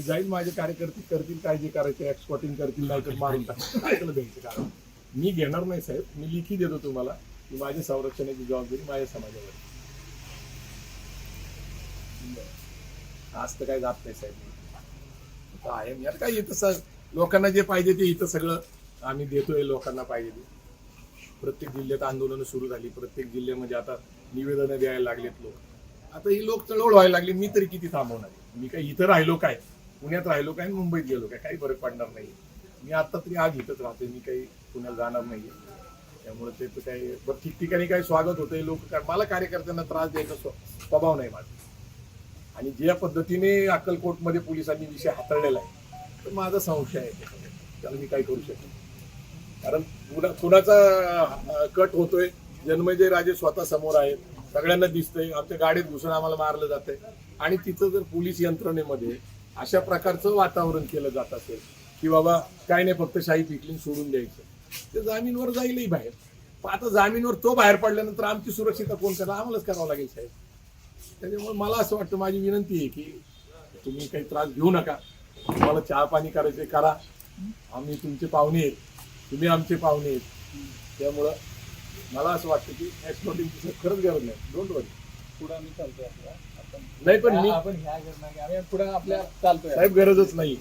मी जाईल, माझे कार्यकर्ते करतील काय जे करायचे, एक्सपोर्टिंग करतील, नाही तर मारून टाकतील. काय त्याला द्यायचं कारण मी घेणार नाही साहेब. मी लिखी देतो तुम्हाला की माझ्या संरक्षणाची जबाबदारी माझ्या समाजावर आज तर काय जात नाही साहेब. आहे मी आता काय इथं लोकांना जे पाहिजे ते इथं सगळं आम्ही देतोय. लोकांना पाहिजे ते प्रत्येक जिल्ह्यात आंदोलनं सुरू झाली. प्रत्येक जिल्ह्यामध्ये आता निवेदनं द्यायला लागलेत लोक. आता ही लोक चळवळ व्हायला लागली. मी तरी किती थांबवणार? मी काही इथं राहिलो काय, पुण्यात राहिलो काय, मुंबईत गेलो काय, काही फरक पडणार नाही. मी आता तरी आज इथंच राहते. मी काही पुण्याला जाणार नाहीये. त्यामुळे ते काही ठिकठिकाणी काही स्वागत होतंय. लोक मला कार्यकर्त्यांना त्रास द्यायचा स्वभाव नाही माझा. आणि ज्या पद्धतीने अक्कलकोटमध्ये पोलिसांनी विषय हाताळलेला आहे तर माझा संशय आहे त्याला मी काही करू शकत नाही. कारण कुणाचा कट होतोय. जन्मेजय राजे स्वतः समोर आहेत, सगळ्यांना दिसतंय. आमच्या गाडीत घुसून आम्हाला मारलं जातंय. आणि तिथं जर पोलीस यंत्रणेमध्ये अशा प्रकारचं वातावरण केलं जात असेल की बाबा काय नाही फक्त शाही पिकलिंग सोडून द्यायचं, ते जामीनवर जाईलही बाहेर. आता जामीनवर तो बाहेर पडल्यानंतर आमची सुरक्षितता कोण करणार? आम्हालाच करावं लागेल साहेब. त्याच्यामुळे मला असं वाटतं, माझी विनंती आहे की तुम्ही काही त्रास घेऊ नका. तुम्हाला चहा पाणी करायचे करा. आम्ही तुमचे पाहुणे आहेत, तुम्ही आमचे पाहुणे आहेत. त्यामुळं मला असं वाटतं की एक्सपोर्टिंगची खरंच गरज नाही. डोंट वरी. पुढे आम्ही चालतोय आपल्या. नाही पण मी आपण ह्या घटना पुढे आपल्या चालतोय साहेब गरजच नाही.